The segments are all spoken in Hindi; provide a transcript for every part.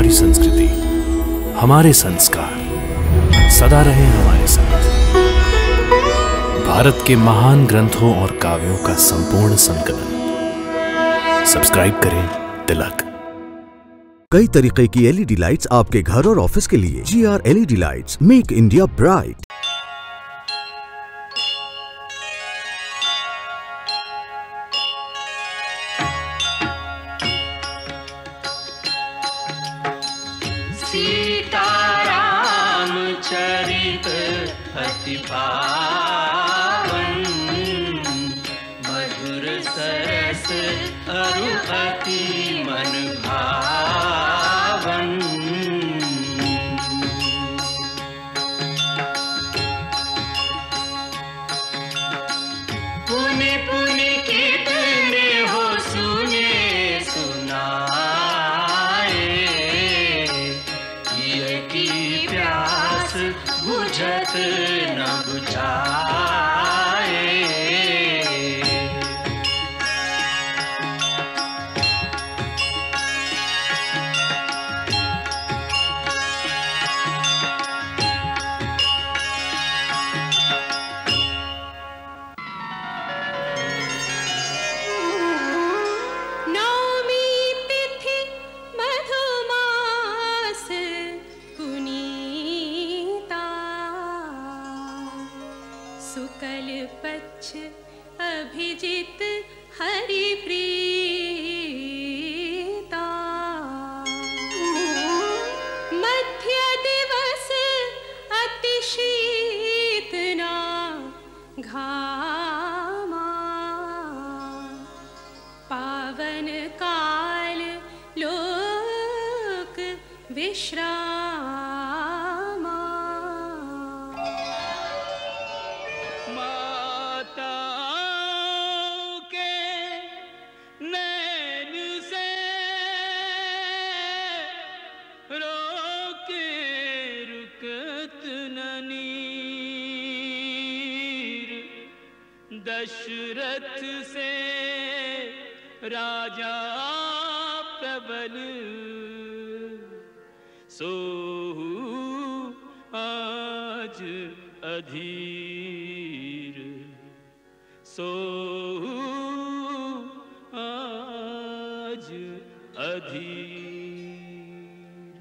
हमारी संस्कृति, हमारे संस्कार सदा रहे हमारे साथ। भारत के महान ग्रंथों और काव्यों का संपूर्ण संकलन। सब्सक्राइब करें तिलक। कई तरीके की एलईडी लाइट्स आपके घर और ऑफिस के लिए। GR LED lights, make India bright. Sitaram चरित अति पावन, मधुर सरस अरु अति मन भावन। पुनि पुनि कितने हो सुने सुनाए, ये की प्यास बुझत न बुझाए। नवमी तिथि मधुमास पुनीता, शुक्ल पक्ष अभिजित हरि प्रीता। मध्य दिवस अति शीतना घामा, पावन काल लोक विश्रामा। माताओं के नैन से रोके रुकत न नीर, दशरथ से राजा प्रबल सोहु आज अधीर, सोहु आज अधीर।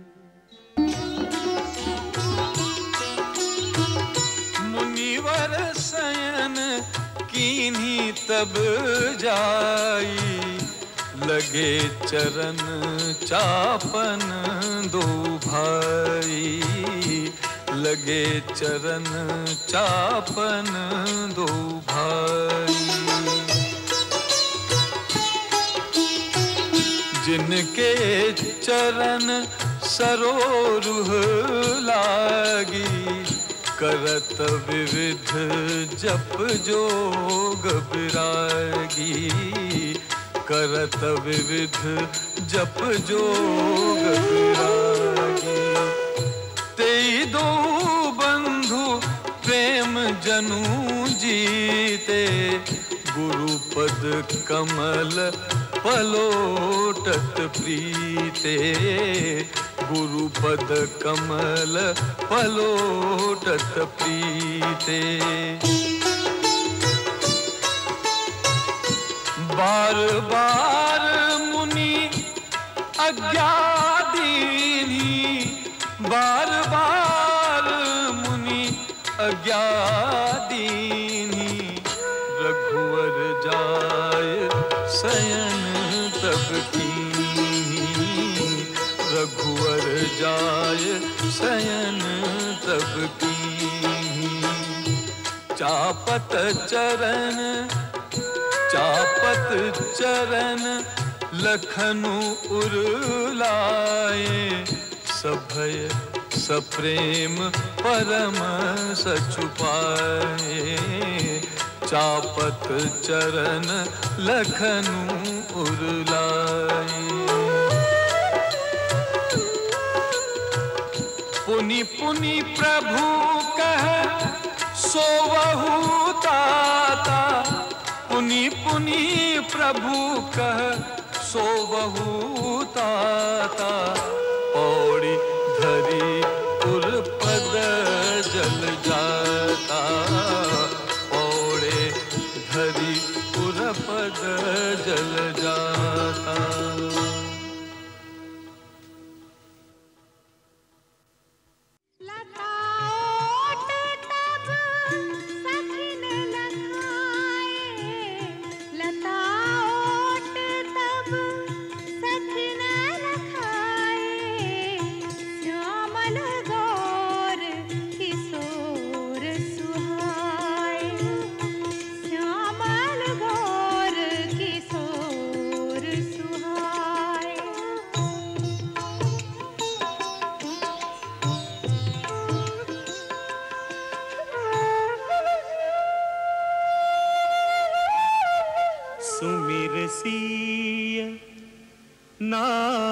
मुनिवर शयन कीन्ही तब जाई, लगे चरण चापन दो भाई, लगे चरण चापन दो भाई। जिनके चरण सरोरुह लागी, करत विविध जप जोग विरागी, करत विविध जप जोग विरागी। तेई दो बंधु प्रेम जनु जीते, गुरुपद कमल पलोटत प्रीते, गुरुपद कमल पलोटत प्रीते। बार बार मुनि आज्ञा दीनी, बार बार मुनि आज्ञा दीनी। रघुवर जाय शयन तब कीन्ही, रघुवर जाय शयन तब कीन्ही। चापत चरण चापत चरण लखनु उरलाए, सभय सप्रेम परम सछुपाए। चापत चरण लखनु उरलाए। पुनि पुनि प्रभु कह सोवहु ताता, पुनि पुनि प्रभु कह सोवहु ताता।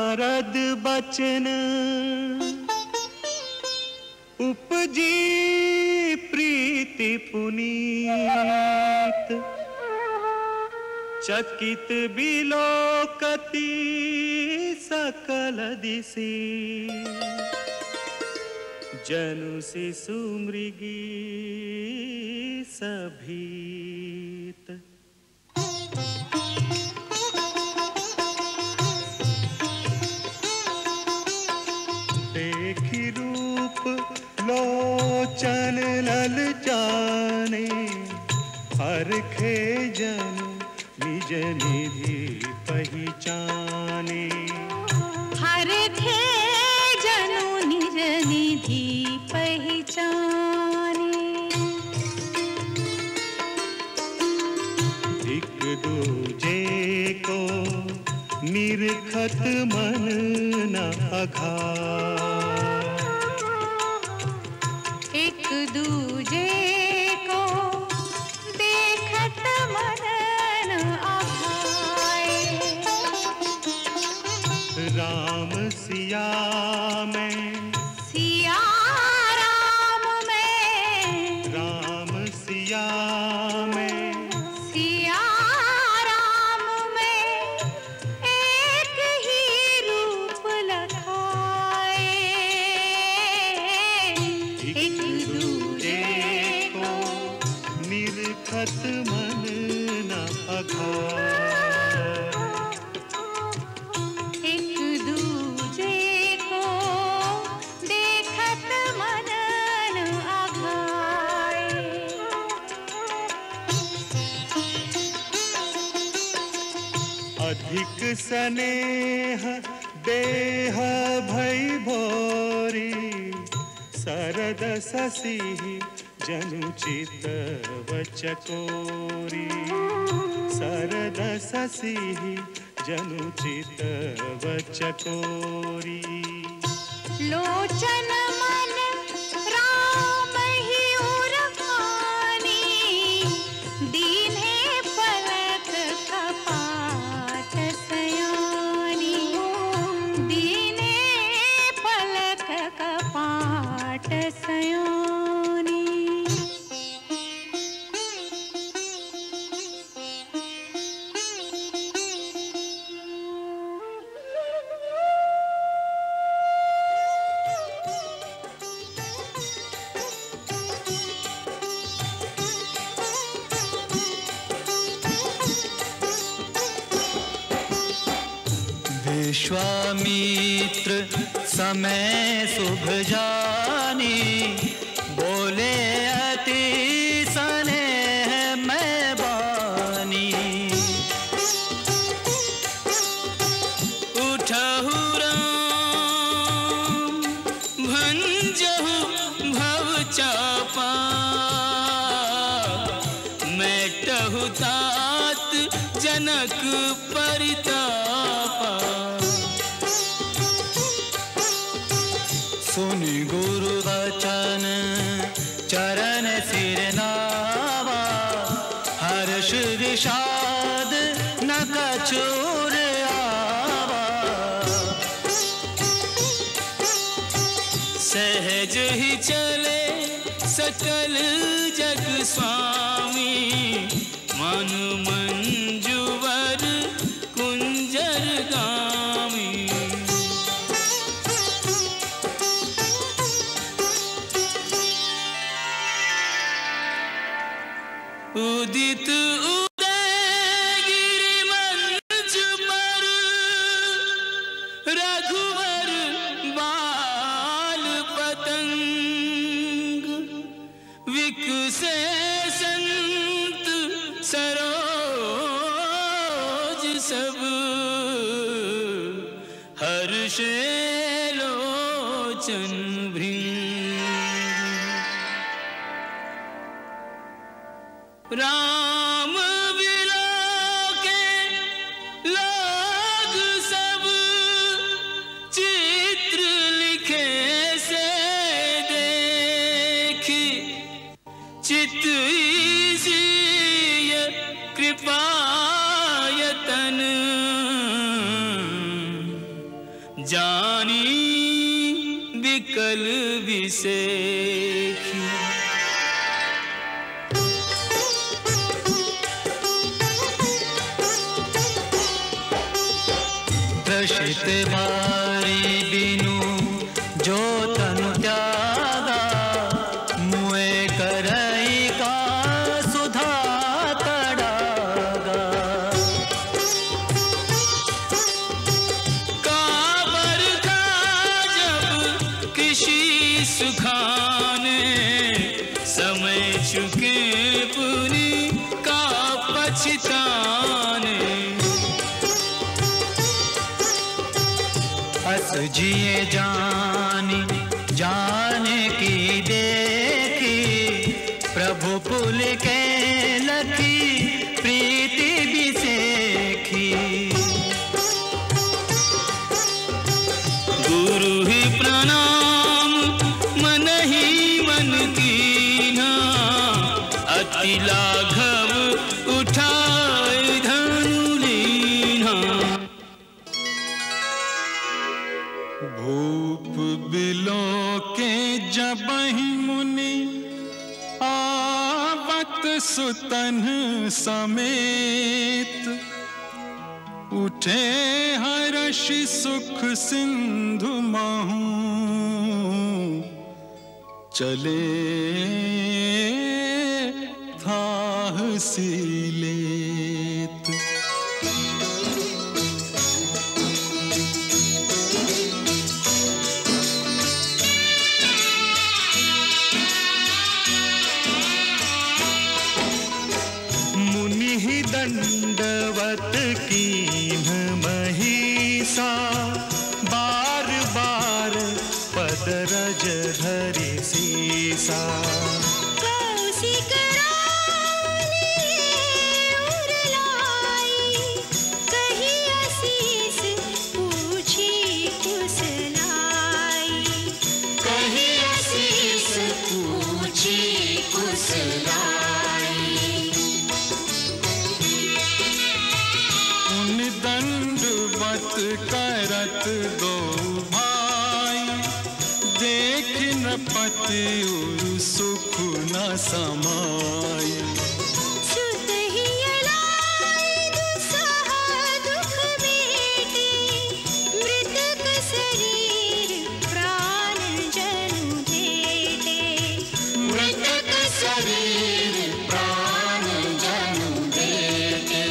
नारद बचन उपजी प्रीति पुनीत, चकित बिलोकति सकल दिशि, जनु शिशु मृगी सभीत। देखी रूप लोचन ललचाने, हरखे जनु निज निधि पहचाने। हरखे जनु निज निधि पहचाने। एक दूजे को निरखत मन न अघाय, एक दूजे को देखत मन न अघाय। राम सिया में, सिया राम में, राम सिया में, सिया राम में एक ही रूप लखाए। एक दूजे को निरखत मन न अघाय। एक दूजे को देखत मन न अघाय। अधिक स्नेह देह भई भोरी, सरद ससी जनु चित वचकोरी। सरद ससी जनु चित वचकोरी। लोचन मन राम ही उरखानी, दीन्हे पलक कपाट सयानी। दीन्हे पलक कपाट सयानी। विश्वामित्र समय शुभ जानी, बोले अति स्नेह मैं बानी। उठहु राम भंजहु भव चापा, मेटहु तात जनक परितापा। सुनि गुरु वचन चरण सिर नावा, हर्ष विषाद न कछुर आवा। सहज ही चले सकल जग स्वामी, मन मंजुवर कुंजर गामी। उदित उदयगिरि मंच पर, रघुवर बाल पतंग। विकसे संत सरोज सब, हर्षे लोचन भृंग। राम बिलोके लोग सब, चित्र लिखे से देखी। चित ईसीय कृपायतन, जानी विकल विसेखी। त्रसित बारी बिनु जो तनु त्यागा, मुए करई का सुधा तड़ागा। काबर का जब किसी सुखाने, समय चुके पुनि का पछताने। हस जिए जानी जाने की देखी, प्रभु पुल के लखी प्रीति बिसेखी। गुरु ही प्रणाम मन ही मन कीना, अति लाघव उठाए धनु लीना। भूप बिलो के जबहि मुनि, आवत सुतन समेत। उठे हर्षि सुख सिंधु महु, चले थाह सीलेत। दंडवत कीन्ह महिषा, बार बार पद रज धरि सीसा। कौशिक रानी उर लाई, कही आशीष पूछी कुशलाई। कही आशीष पूछी कुशलाई। दंडवत करत दो भाई, देख नृपति उर सुख न समाई। सुत ही अलाई दुसह दुख बेटे, मृतक शरीर प्राण जनु देते। मृतक शरीर प्राण जनु देते।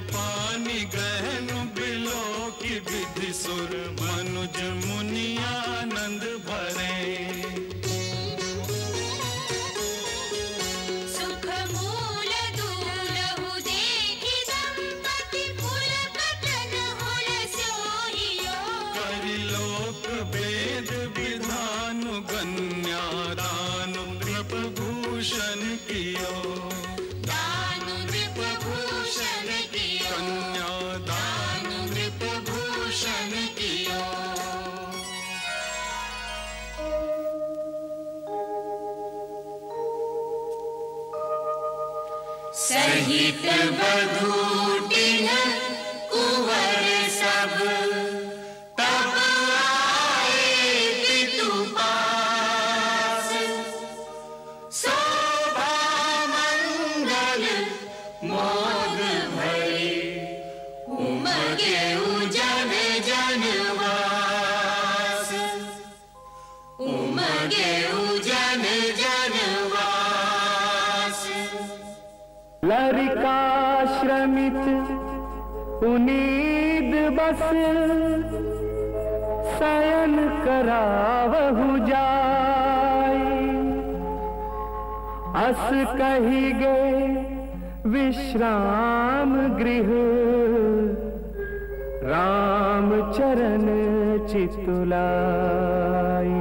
पानी गहन बिलो की विधि सुर, मनुज मुनियानंद भरे। सुख मूल दूलहु देखि, संपत्ति फूल कटन हुल सोहियो। करि लोक वेद विधानु, गण्यादानु नृपभूषण कियो। कन्यादान नृपभूषण कियो। सहित बधूटिन कुंवर सब, तब आए पितु पास। शोभा मंगल मोद भई, उमगे उजन जनवास। उमगे उजन जनवास। लरिकाश्रमित पुनीद बस, शयन करावहु जाई। अस कही गए विश्राम गृह, राम चरण चितुलाई।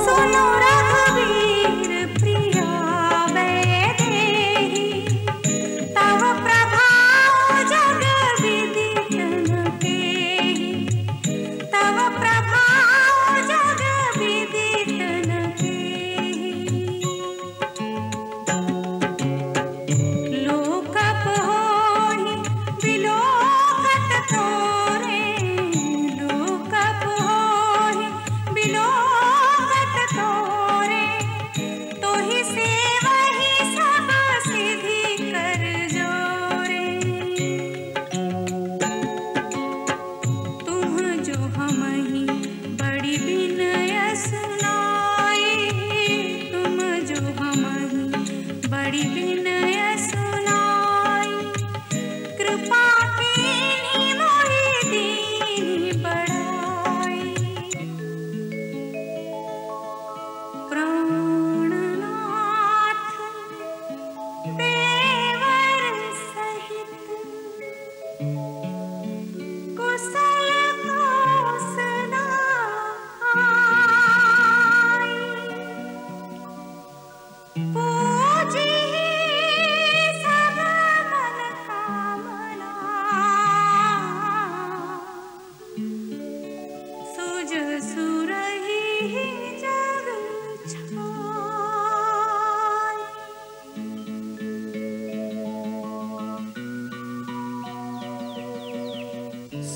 सुनो रघुवीर प्रिया वैदेही, तव प्रभाव जग विदित न के।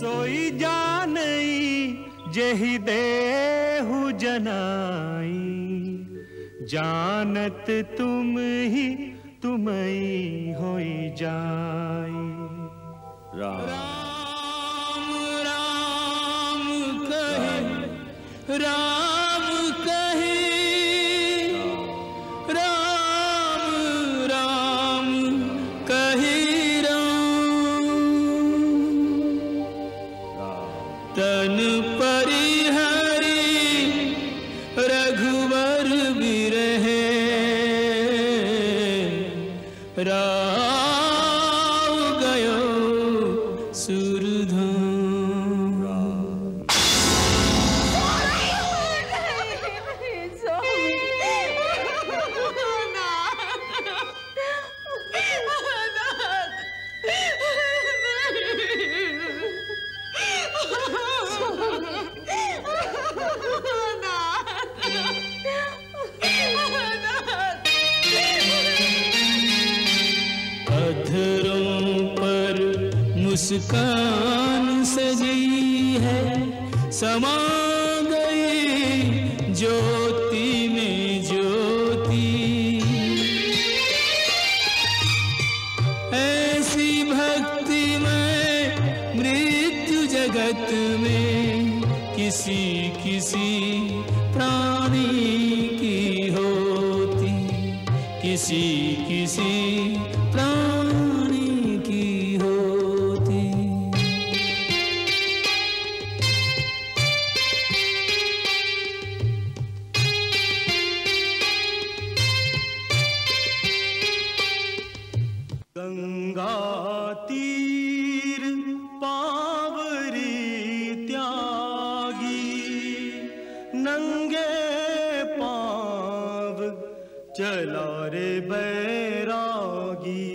सोई जानई जेहि देहु जनाई, जानत तुम ही तुमई होई जाई। राम राम कहे, राम कहे, राम राम कहे, तन परिहरि रघुवर बिरहे, राव गयो सुरधाम। अधरों पर मुस्कान सजी है, समा गई ज्योति में ज्योति। ऐसी भक्ति में मृत्यु जगत में किसी किसी प्राणी की होती, किसी किसी प्राणी की होती। गंगा तीर पावरी त्यागी, नंगे पाव चला रे बैरागी।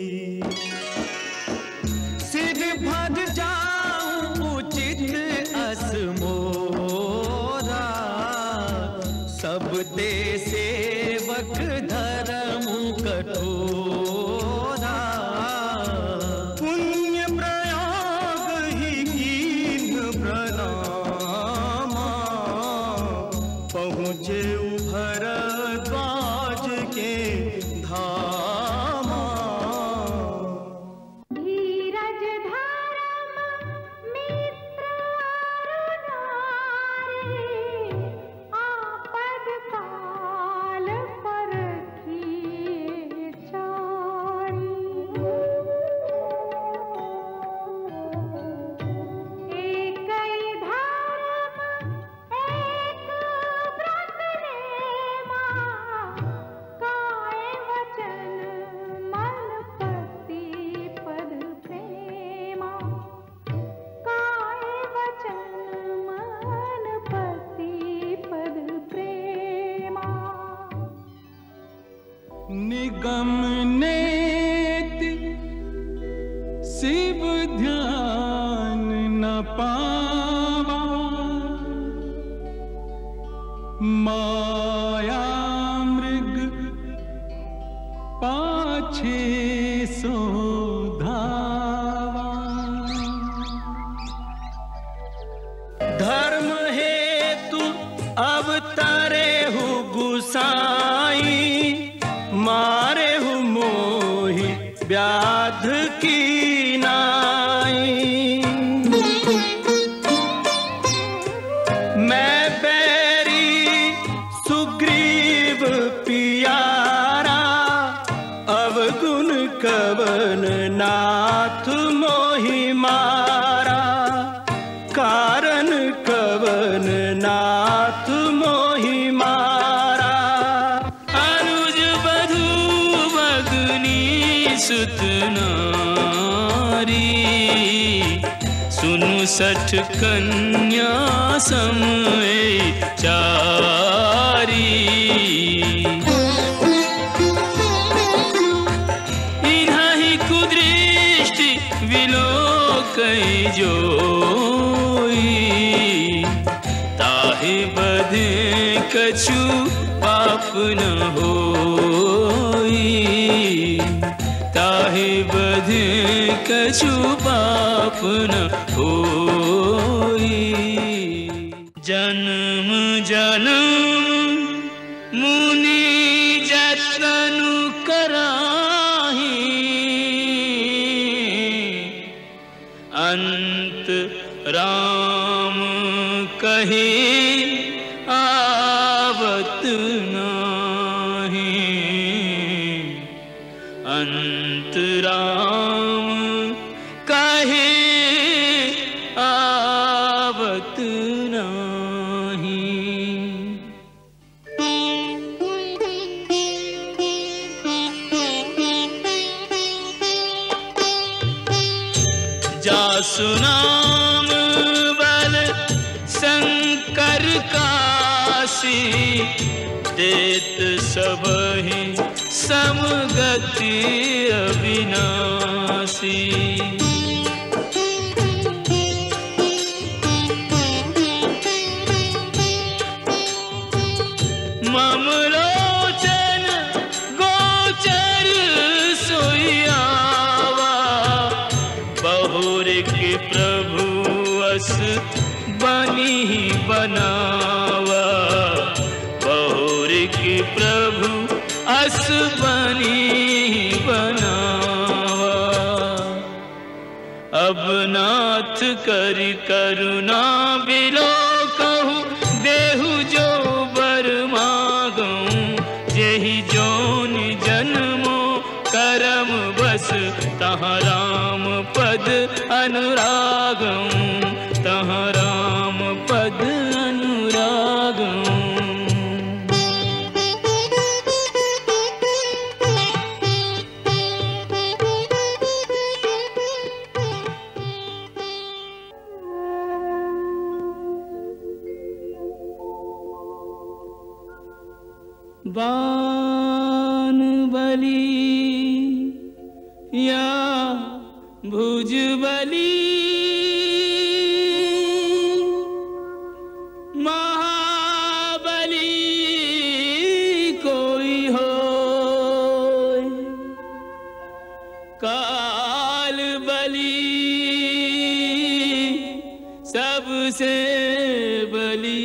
सिर भर जाऊं उचित असमोरा, सब ते सेवक धर्म कठोरा। पुण्य प्रयाग ही कीन प्रणामा, पहुँचे भरद्वाज के धामा। धीरज धर्म मित्र नारी, आपद काल परखिए चारी। एकई धर्म एक व्रत नेमा, काय वचन मन पति पद प्रेमा। काय वचन मन पति पद प्रेमा। निगम नेति शिव ध्यान न पावा, माया मृग पाछे सो धावा। धर्म हेतु अवतरे हु गुसाई, मारे हु मोहि व्याध की नाई। मैं बैरी सुग्रीव पियारा, अवगुण कवन नाथ मोहि मारा। कारण कवन नाथ मोहि मारा। अनुज बधू भगनी सुत नारी, सुनु 60 कन्या समय चारी। इन्हीं कुदृष्टि विलोकई जोई, ताहि बधे कछु पाप न होई। ताहि बधे कछु पाप न होई। जन्म जन्म मुनि जतन कराही, अंत राम कहे आवत नाही, अंत राम कहे आवत नाही। जासु नाम बल शंकर काशी, देत सबहि समगति अविनाशी। ममलोचन गोचर सोयावा, बहुर के प्रभु अस बनी बनावा, बहुर के प्रभु अस बनी बनावा। अब नाथ कर करुणा बिलो कहूँ, देहु जो बर मागूं, जेहि जोन जन्मो करम बस, तहाँ राम पद अनुरागं, तहाँ राम पद अनुरागं। बान बली या भुज बली, महाबली कोई हो, काल बली सबसे बली,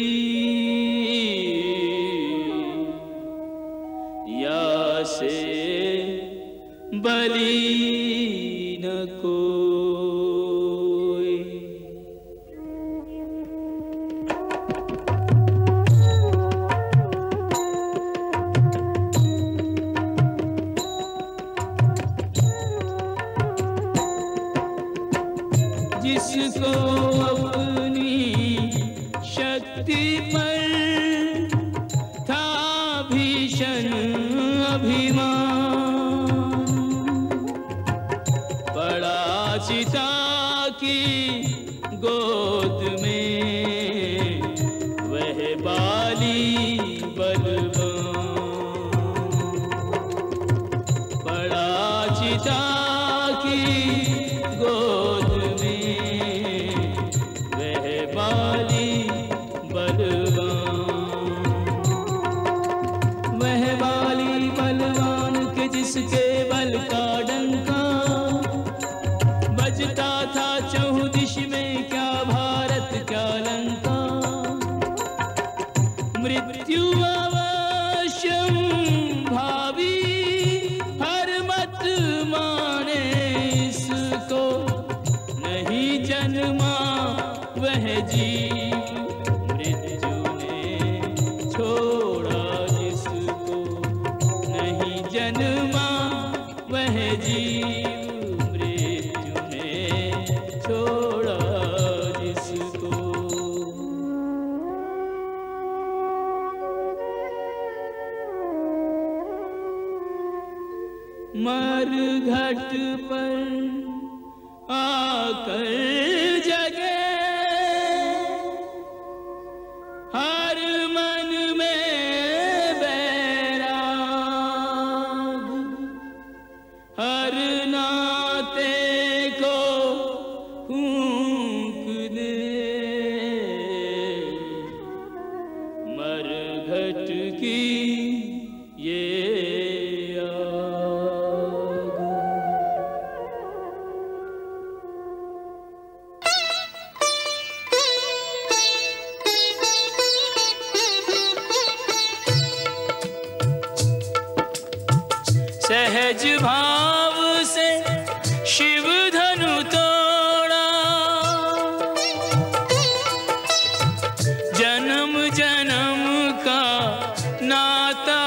या से बली न कोई। जिसको अपनी शक्ति पर था भीषण अभिमान, पड़ा सीता की गोद में वह बाली बलवान, पड़ा सीता की गोद में वह बाली बलवान, वह बाली बलवान के जिसके बल का डंका बजता था चहुँ दिश में, क्या भारत क्या लंका। मृत्यु अवश्यं भावी, हर मत माने इसको, नहीं जन्मा वह जीव, मृत्यु ने छोड़ा जिसको, नहीं जन्मा वह जीव, मृत्यु ने छोड़ा जिसको। मर घट पर आकर जगे, हर मन में बैराग, हर नाते को फूंक दे, मर घट की ये आग। सहज भाव से शिव धनु तोड़ा, जन्म जन्म का नाता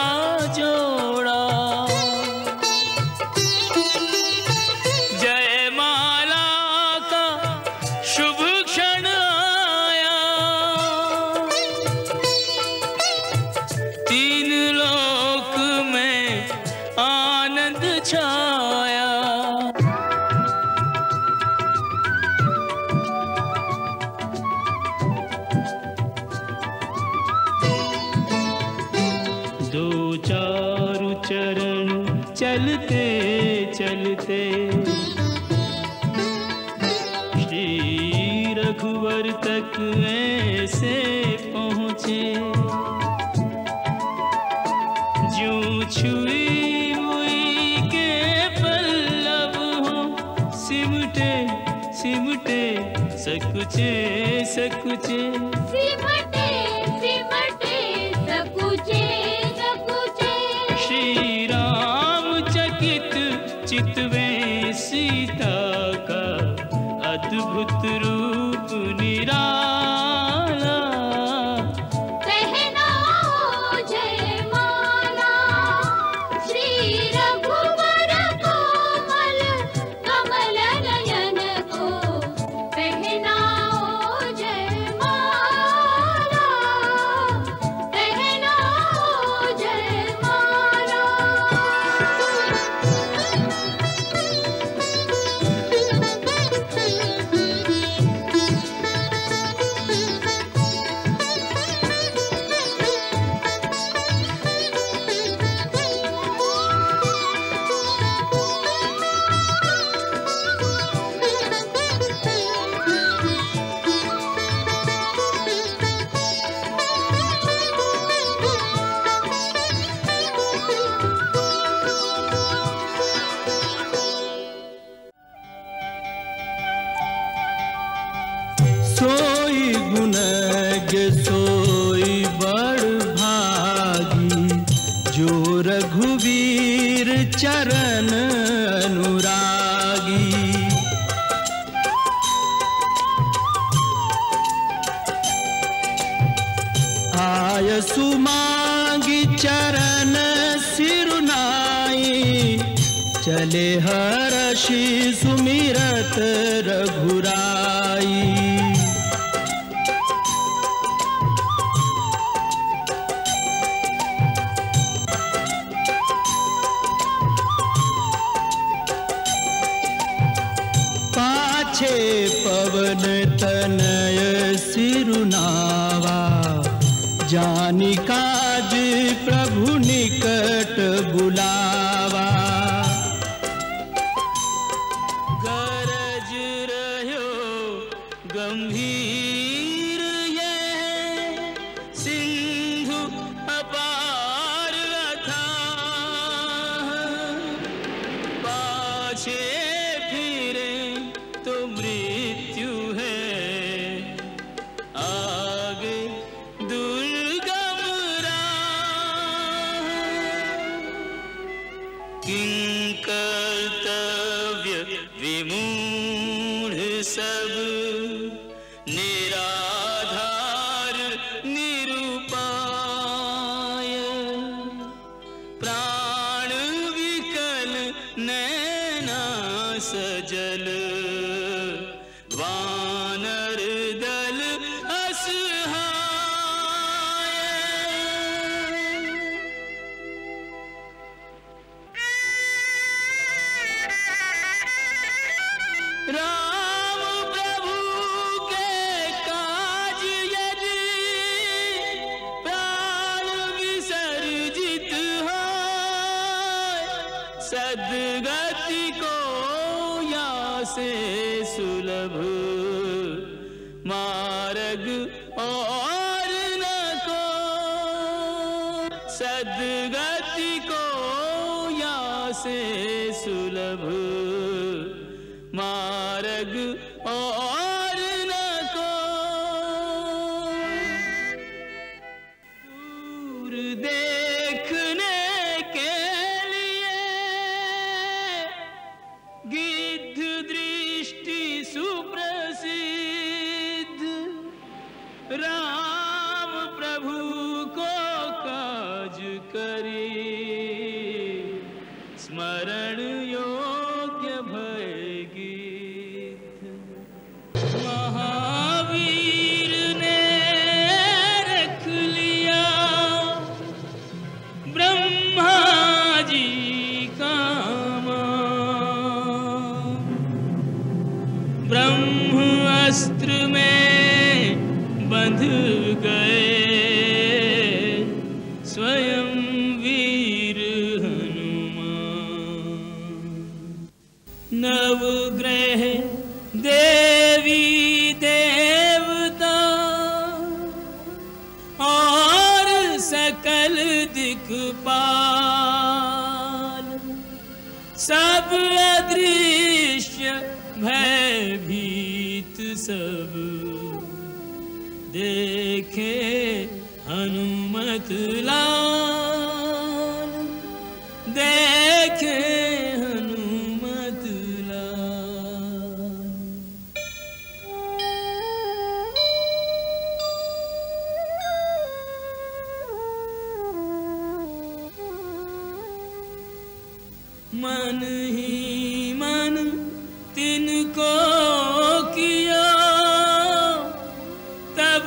जोड़ा। जयमाला का शुभ क्षण आया, तीन लोक में आनंद छाया। दो चार चरण चलते चलते श्री रघुवर तक ऐसे पहुँचे, ज्यों छुई हुई के पल्लव हो, सिमटे सिमटे सकुचे सकुचे। सिमटे सिमटे सकुचे सकुचे। श्री राम चकित चितवे सीता का अद्भुत रूप निराला। पहनाओ जयमाला श्री रघुवर कोमल कमल नयन को। पहनाओ जयमाला, पहनाओ जयमाला। सोई गुणज्ञ सोई बड़ भागी, जो रघुवीर चरण अनुरागी। आय सुमांगी चरण सिरुनाई, चले हर्षि सुमिरत रघुराई। पाछे पवन तनय सिरुनावा, जानी काज प्रभु निकट बुलावा। गरज रह्यो गंभीर ये, सिंधु अपार अथाह। पाछे फिरे तो मृत्यु है, आगे दुर्गम राह। किं कर्तव्य विमूढ़ सब, निराधार निरुपाय। प्राण विकल नैना सजल, वानर दल असहाय। राम प्रभु के काज यदि प्राण विसर्जित हो, सद्गति को या से सुलभ मार्ग और न को। सद्गति को या से सुलभ मार्ग और न को। दूर देखने के लिए राम प्रभु को काज करे, स्मरण योग्य भय गीत। महावीर ने रख लिया ब्रह्मा जी का मान, ब्रह्म अस्त्र में बंध गए स्वयं वीर हनुमान। नवग्रह देवी देवता और सकल दिक्पाल, सब अदृश्य भयभीत सब देखे हनुमत लाल, देखे हनुमत लाल। मन ही मन तिनको किया तब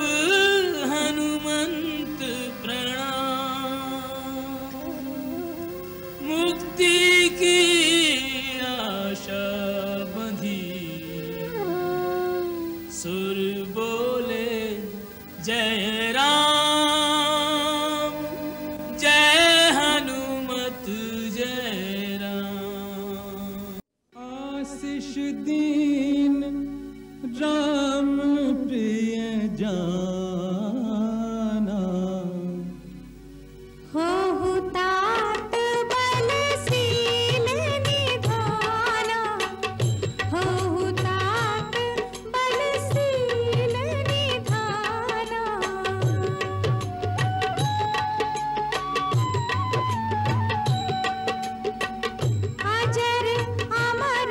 हनुमंत प्रणाम, मुक्ति की आशा बंधी सुर बोले जय राम, जय हनुमत जय राम। आशीष दीन राम प्रिय जाना, हो तात बलशील निधाना, हो तात बलशील निधाना। अजर अमर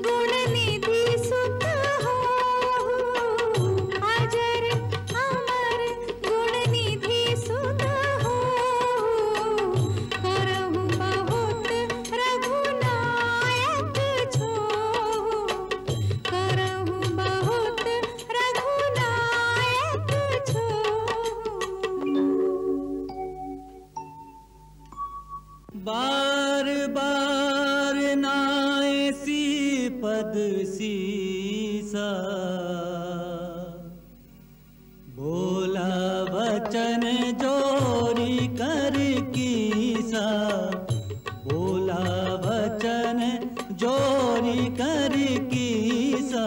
गुण निधि सुत हो, अजर अमर गुण निधि सुत हो। करहु बहुत रघुनायक छोह, करहु बहुत रघुनायक छोह। बार बार नायसी पद सीसा, बोला वचन जोरी कर कीसा, बोला वचन जोरी कर कीसा।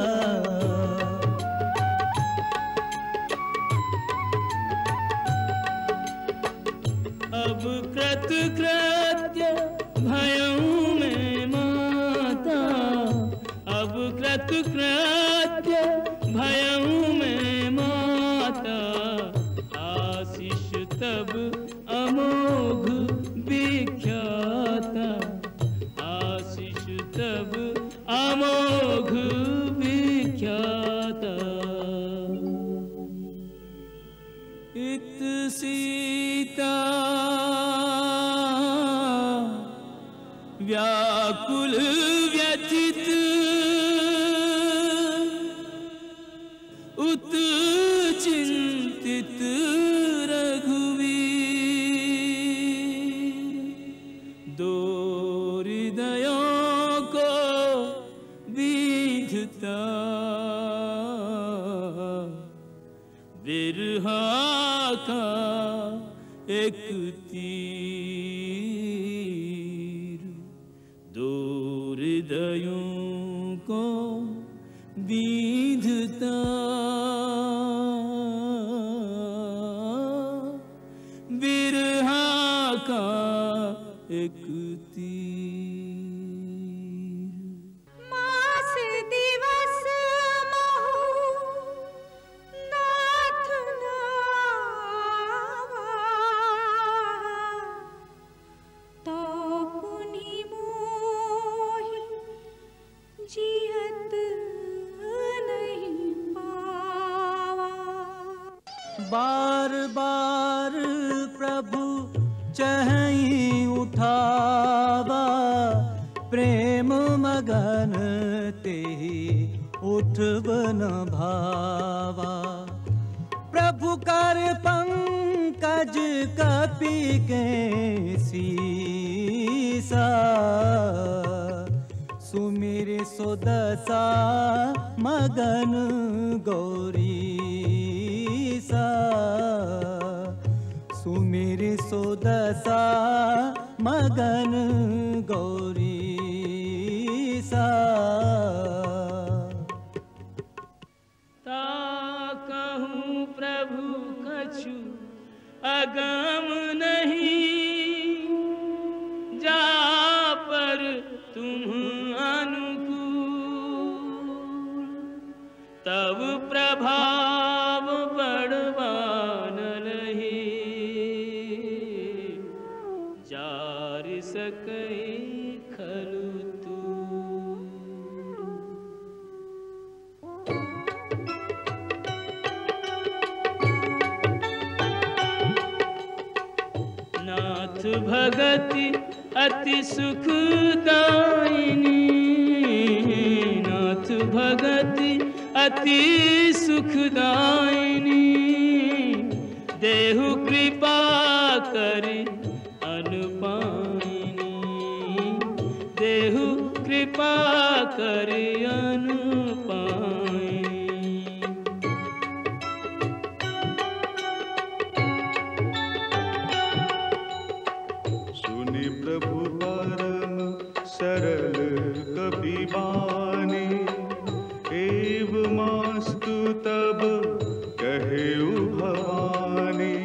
अब कृतकृत्य भयऊ में माता, अब कृतकृत्य भयऊ में माता। आशीष तब अमोघ विख्याता, आशीष तब अमोघ विख्याता। इत सीता व्याकुल व्यथित, उत चिंतित रघुवीर। दो हृदयों को विधता, बिरहा का एक तीर। दो हृदयों को विधता, बिरहा का एक तीर। मास दिवस महु नाथ नावा, तो पुनि मोहि जियत नहीं पावा। बार बार प्रभु चहई उठावा, प्रेम मगन तेहि उठब न भावा। प्रभु कर पंकज कपि के सीसा, सुमिर सुदशा मगन गौरीसा, सुमिर सुदशा मगन गौरीसा। कहूँ प्रभु कछु अगम नहीं, जा पर तुम अनुकूल, तब प्रभाव बढ़वान लही, जार सकै खलु तू। नाथ भगति अति सुखदायिनी, नाथ भगति अति सुखदायिनी, देहु कृपा करि अनुपायिनी, देहु कृपा करि अनुपायिनी। सुनि प्रभु परम सरल कपि बानी, एवमास्तु तब कहेउ भवानी,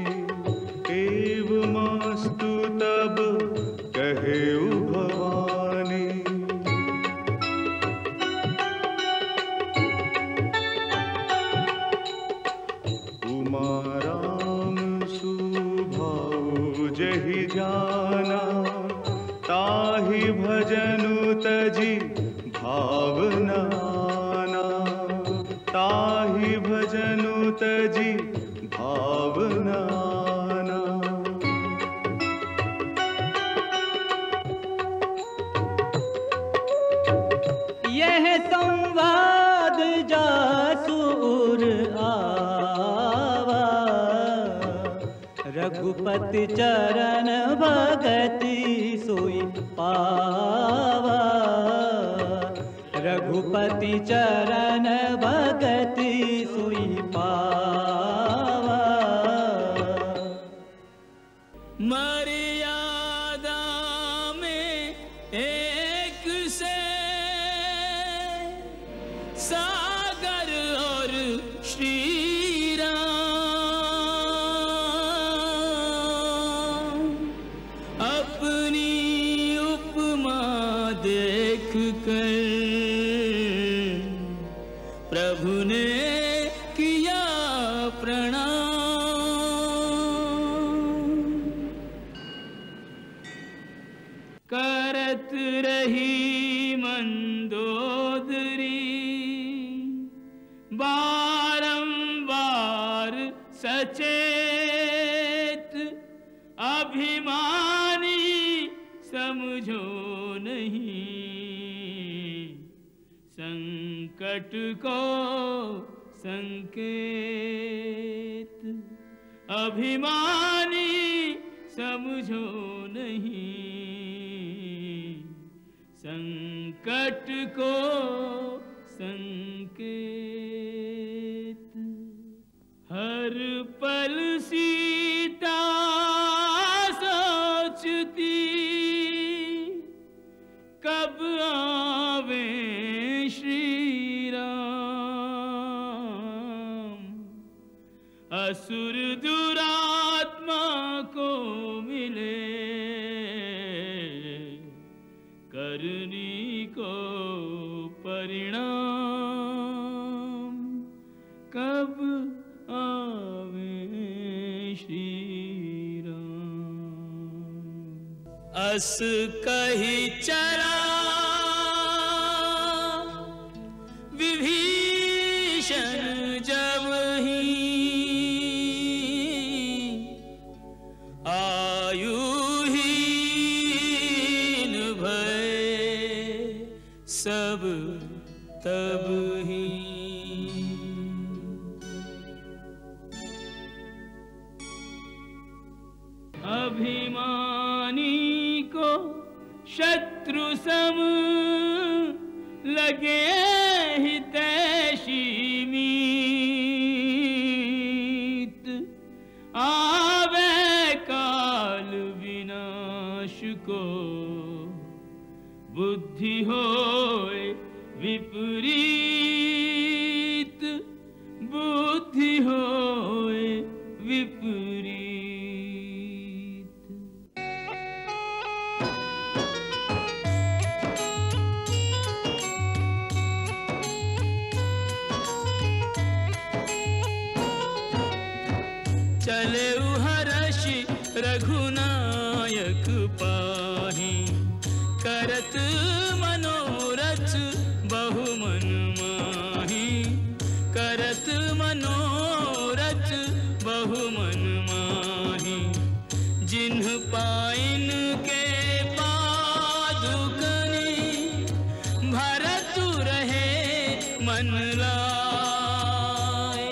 एवमास्तु तब कहेउ भवानी। उमा राम सुभाउ जहि जाना, ताहि भजनु तजि भावना आना, ताहि भजनु तजि भावना आना। यह संवाद जासुर आवा, रघुपति चरण भगति सोई पावा, रघुपति चरण भगति सोई पावा। मर्यादा में एक से सागर और श्री राम, अपनी उपमा देख कर प्रभु ने किया प्रणाम। करत रही मंदोदरी बारंबार सचेत, अभिमानी समझो नहीं संकट को संकेत, अभिमानी समझो नहीं संकट को संकेत। हर पल सीता सोचती, कब आवे श्री राम, असुर दुरात्मा को मिले करनी को परिणाम, कब आवे श्री राम। अस कही चला विभीषण जब ही, आयुहीन भय सब तब ही। अभिमानी को शत्रु सम लगे हितैषी मीत, आवे काल विनाश को बुद्धि होए विपरीत, बुद्धि होए विपरीत। चले हर्षि रघुनायक पाहि, करत मनोरथ बहु मन माहि, करत मनोरथ बहु मन माहि। जिन्ह पाइन के पादुकनि, भरत रहे मन लाए।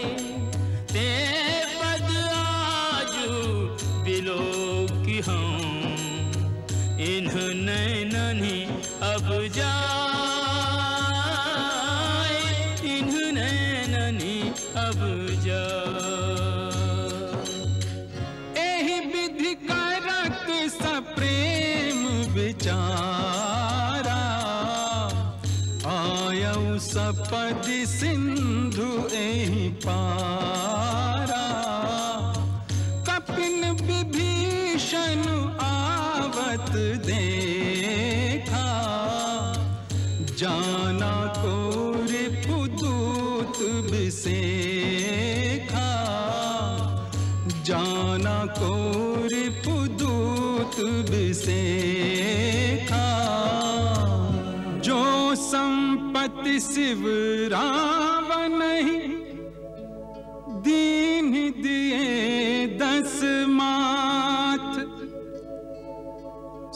ते पद आजू बिलोकी हम, इन्ह नैननि अब जाए, इन्ह नैननि अब जाए। एहि विधि करत सप्रेम विचारा, आयऊ सपदि सिंधु एहि पारा। कपिन विभीषण आवत देखा, जाना को रिपुदूत बिसेखा, जाना को रिपुदूत बिसेखा। जो संपत्ति शिव रावण दीन दिए 10 माथ,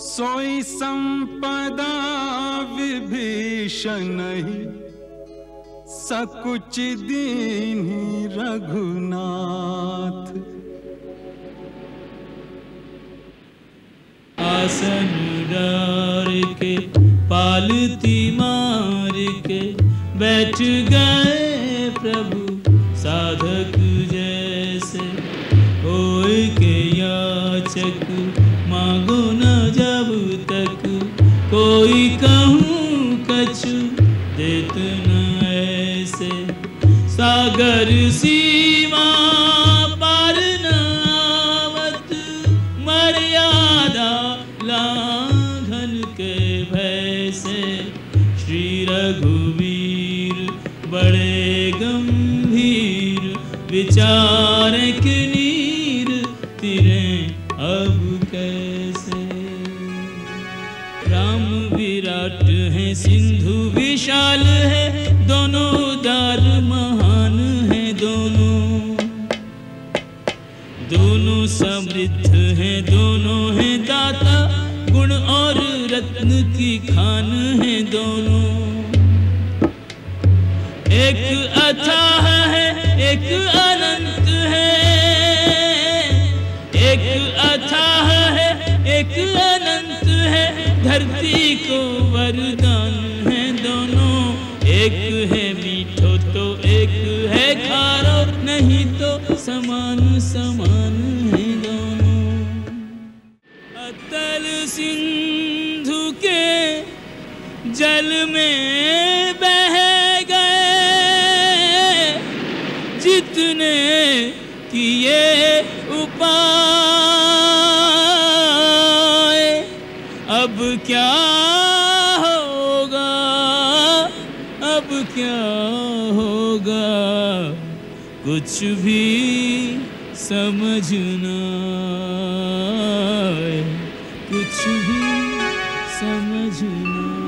सोई संपदा विभीषण सकुच दीन्हि रघुनाथ। आसन डार के पालती मार के, बैठ गए प्रभु साधक जैसे। होय के याचक मांगो न जब तक, कोई कहूँ कछु देत न ऐसे। सागर सीमा पार न आवत, मर्यादा लांघन के भय से। श्री रघुवीर बड़े गंभीर, विचार के नीर तिरे अब कैसे। राम विराट है सिंधु विशाल है, दोनों उदार महान है दोनों। दोनों समृद्ध हैं दोनों हैं दाता, गुण और रत्न की खान है दोनों। एक अथाह है एक अनंत है, एक अथाह है एक अनंत है। धरती को वरदान है दोनों, एक है मीठो तो एक है खारो, नहीं तो समान समान है दोनों। अतल सिंधु के जल में बह गए, जितने किए उपाय। अब क्या होगा, अब क्या होगा, कुछ भी समझ न आए, कुछ भी समझ न आए।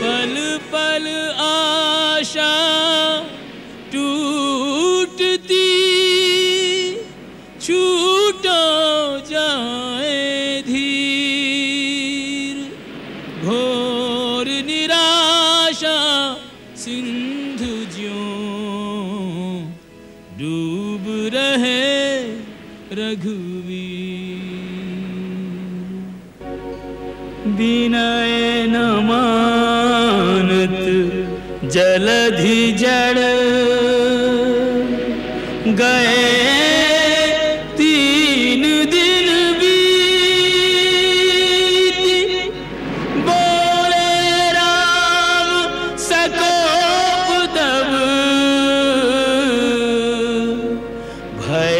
पल पल आशा टूटती, छूटो डूब रहे रघुवीर। विनय न मानत जलधि जड़ गए 3 दिन बीत। बोले राम सकोप तब भय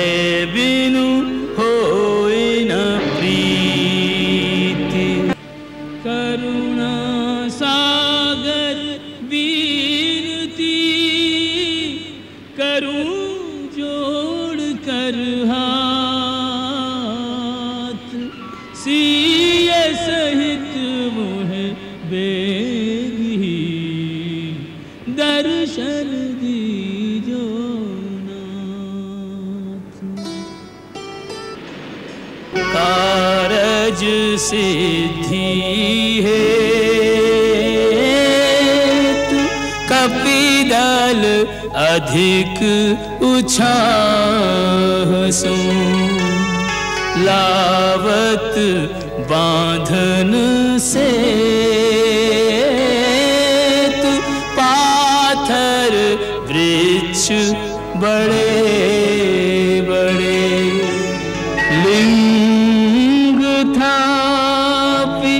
बिनु होय न प्रीति। करुणा सागर बीनती करूं जोड़ कर हाथ। सिय सहित मोह बेगी दर्शन दीजो नाथ। कारज सिद्धि है कपिदल अधिक उछाहसु। लावत बांधन से पाथर वृक्ष बड़े बड़े। लिंग थापि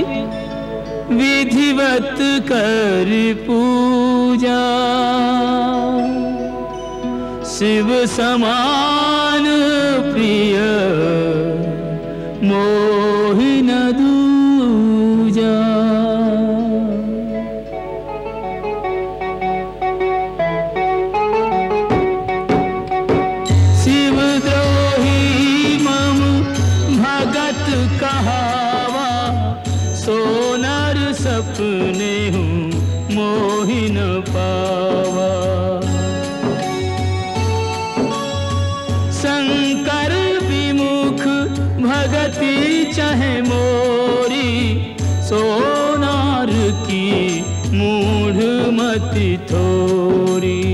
विधिवत कर पूजा। शिव समान प्रिय मोहि न दूजा। शिव द्रोही मम भगत कहावा। सोनर सपने हूँ मोहि न पावा। शंकर विमुख भगति चाहे मोरी। सोनार की मूढ़ मति थोरी।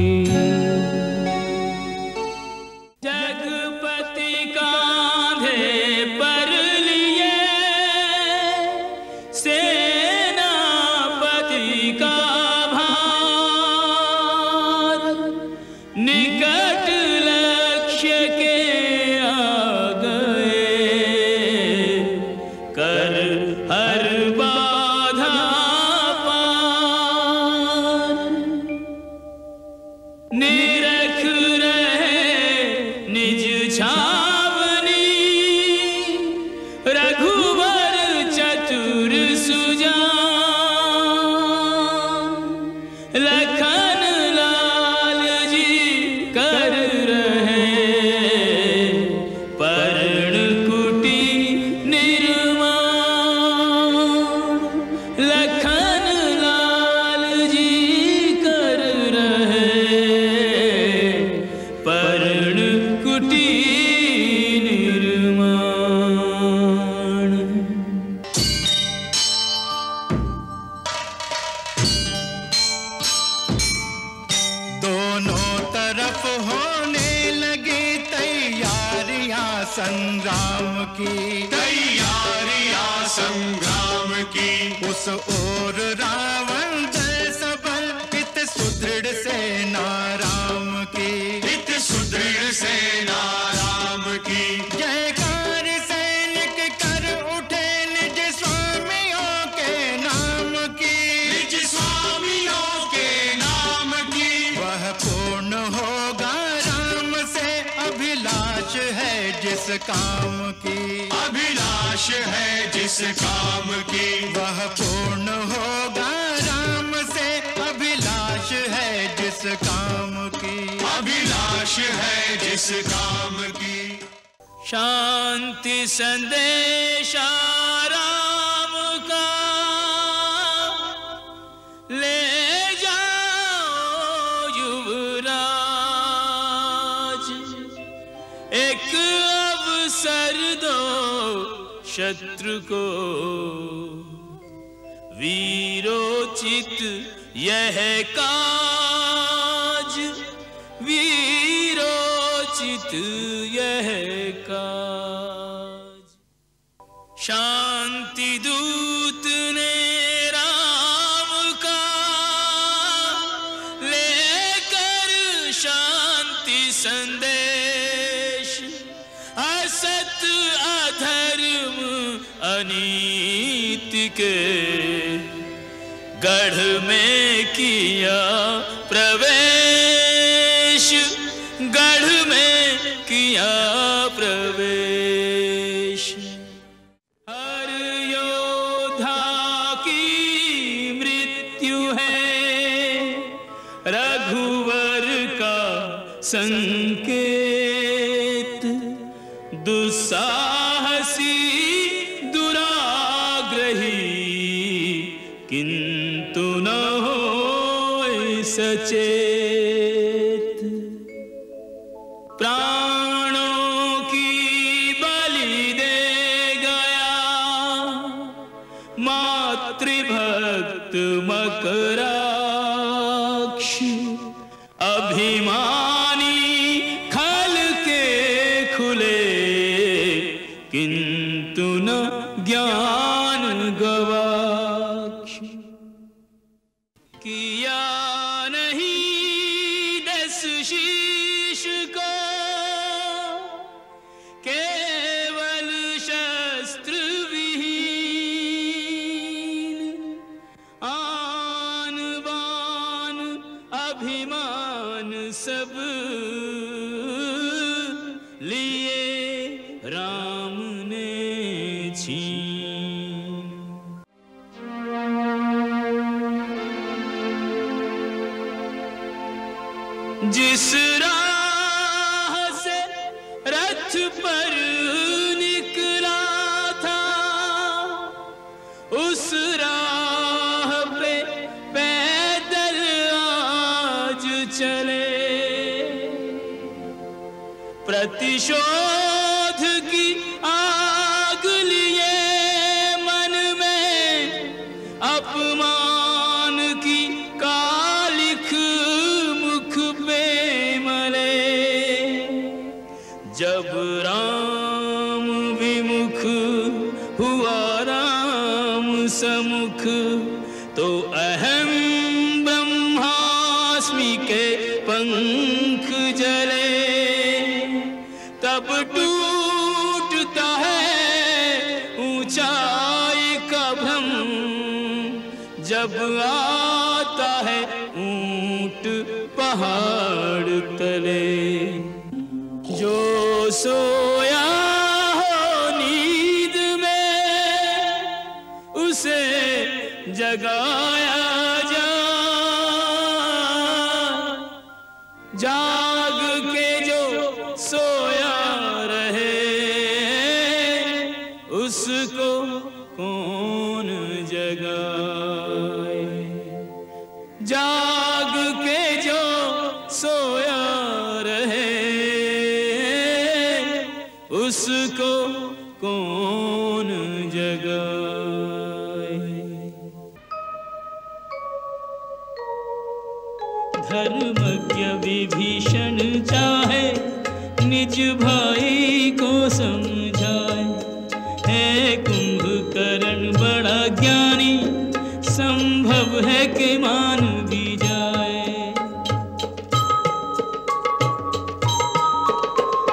जगपति कांधे पर लिए सेनापति का भार। निकट लक्ष्य के आ गए कर हर बाधा पार। निरख रहे निज छावनी रघुवर चतुर सुजान। लखन लाल जी कर रहे पर्ण कुटी निर्माण। लखन लाल जी कर रहे पर्ण कुटी निर्माण। दोनों तरफ होने लगी तैयारियां संग्राम की। तैयारियां संग्राम की। उस ओर रावण जय सबल हित सुदृढ़ सेना राम की। हित सुदृढ़ सेना राम की। जयकार सैनिक कर उठे निज स्वामियों के नाम की। निज स्वामियों के नाम की। वह पूर्ण होगा राम से अभिलाष है जिस काम की। अभिलाष है जिस काम की। वह पूर्ण होगा राम से अभिलाष है जिस काम की। अभिलाष है जिस काम की। शांति संदेशा राम का ले जाओ युवराज। एक अवसर दो शत्रु को वीरोचित यह काज। वीरोचित चित यह काज। शांति दूत ने राम का लेकर शांति संदेश, असत अधर्म अनीति के गढ़ में किया प्रवेश, गढ़ में किया प्रवेश। हर योद्धा की मृत्यु है रघुवर का संकेत, दुस्साहसी दुराग्रही किंतु न होए सचेत। प्राणों की बलि दे गया मातृभक्त मकराक्ष, अभिमानी खल के खुले किंतु न ज्ञान गवाक्ष। किया नहीं दस शीश को केवल शस्त्र विहीन, आन बान अभिमान सब लिए राम ने छीन। जिस राह से रथ पर निकला था उस राह पे पैदल आज चले। प्रतिशोध की आग लिए मन में अपमान की कालिख मुख पे मले। जब राम विमुख हुआ राम समुख तो अहम ब्रह्मास्मि के पंख जले। तब टूटता है ऊंचाई का भ्रम, जब आता है ऊंट पहाड़ तले। जो सोया हो नींद में उसे जगाया जा, जाग के जो सोया रहे उसको कौन जगाए। जाग के जो सोया रहे उसको कौन जगाए। धर्मज्ञ विभीषण चाहे निज भाई को समझाए, है कुंभकर्ण बड़ा ज्ञानी संभव है कि मान भी जाए।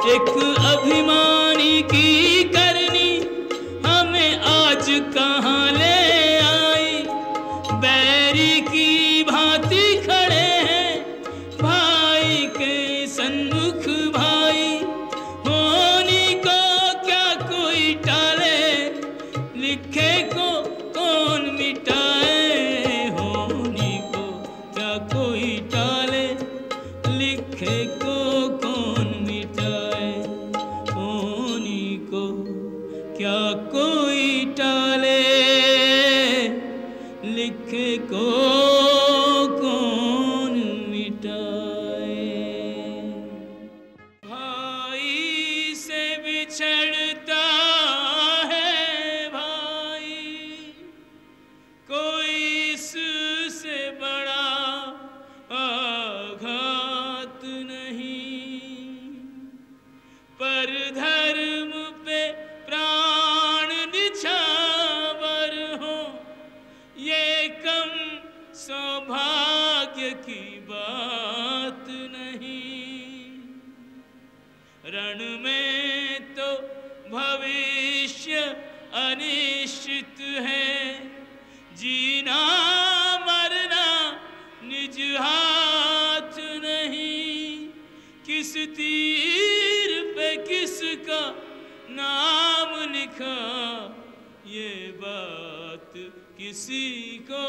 एक अभिमानी की करनी हमें आज कहाँ ले आई। बैरी की भांति खड़े हैं भाई के सन्मुख भाई, होनी को क्या कोई टाले लिखे को कौन मिटाए। होनी को क्या कोई टाले लिखे को कौन मिटाए। होनी को क्या कोई टाले लिखे को कौन मिटाए। रण में तो भविष्य अनिश्चित है, जीना मरना निज हाथ नहीं, किस तीर पे किसका नाम लिखा ये बात किसी को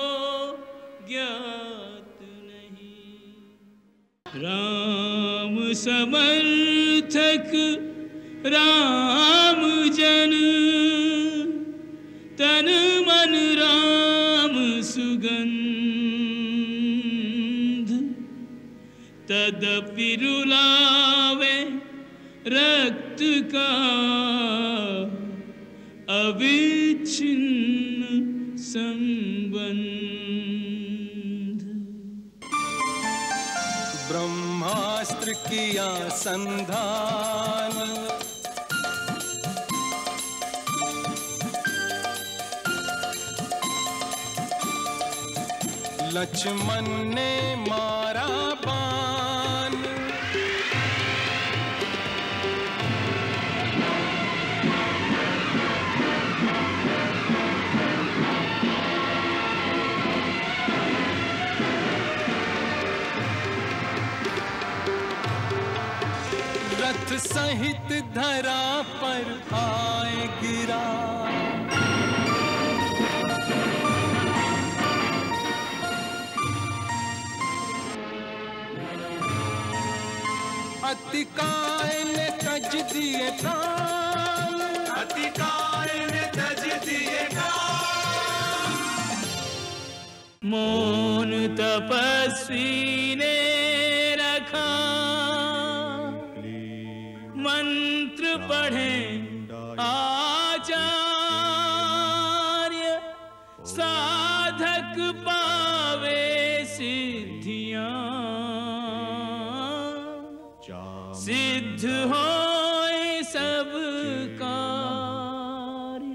ज्ञात नहीं। राम समर्थक राम जन, तन मन राम सुगंध, तदपि रुलावे रक्त का अविच्छिन्न संबंध। ब्रह्मास्त्र किया संधान, लक्ष्मण ने मारा बाण, रथ सहित धरा पर आए गिरा, अतिकाय ने तज दिए प्राण, अतिकाय ने तज दिए प्राण। मौन तपस्वी ने रखा, मंत्र पढ़े आचार्य, साधक पावे सिद्धियां, सिद्ध होए सब कार्य।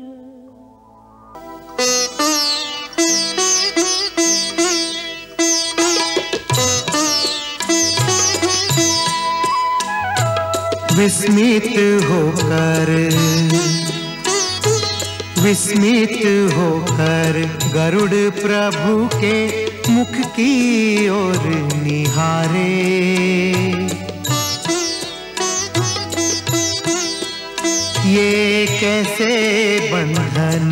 विस्मित होकर गरुड़ प्रभु के मुख की ओर निहारे, ये कैसे बंधन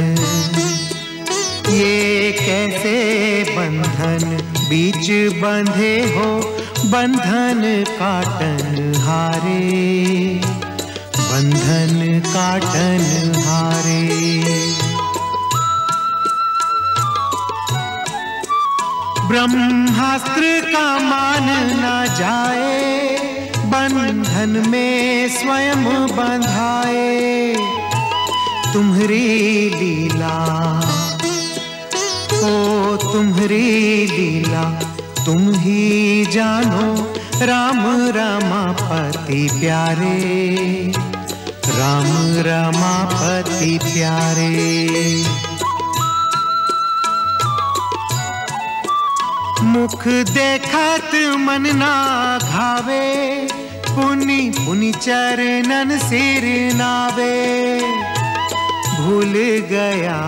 बीच बंधे हो, बंधन काटन हारे, बंधन काटन हारे। ब्रह्मास्त्र का मान न जाए, बंधन में स्वयं बंधाए, तुम्हारी लीला ओ तुम्हारी लीला तुम ही जानो, राम रमापति प्यारे, राम रमापति प्यारे। मुख देखत मन ना घावे, पुनि पुनि चरणन सिर नावे, भूल गया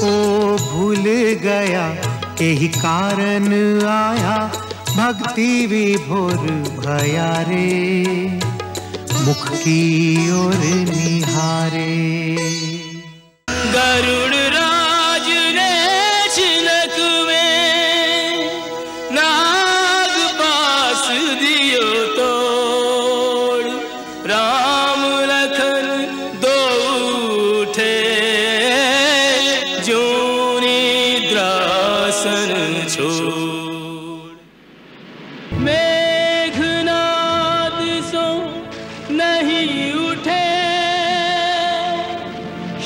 ओ भूल गया, यही कारण आया भक्ति विभोर भया रे, मुख की ओर निहारे। गरुड़ राज ने छिलक में नाग पास दियो तोड़, राम लखन दो उठे जो निद्रासन छोड़। मेघनाद सो नहीं उठे,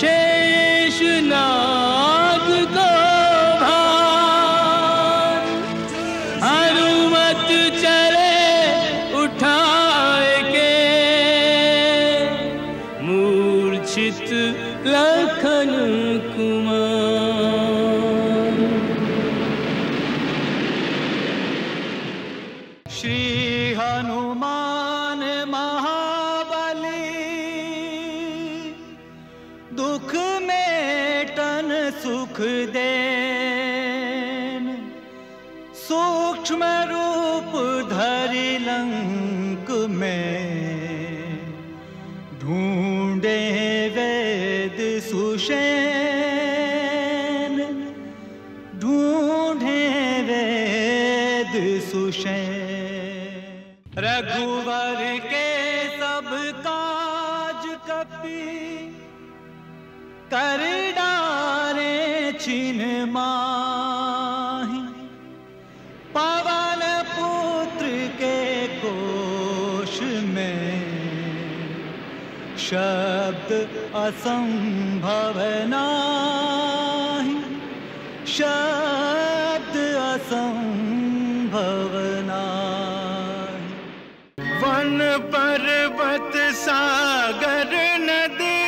शेष नाग को भार, हनुमत चले उठाए के, मूर्छित लखन कुमार। श्री हनुमान रघुवर के सब काज कपि कर डारे छिन माहि। पवन पुत्र के कोश में शब्द असंभव नाहि, शब्द असंभव नाहि। वन पर्वत सागर नदी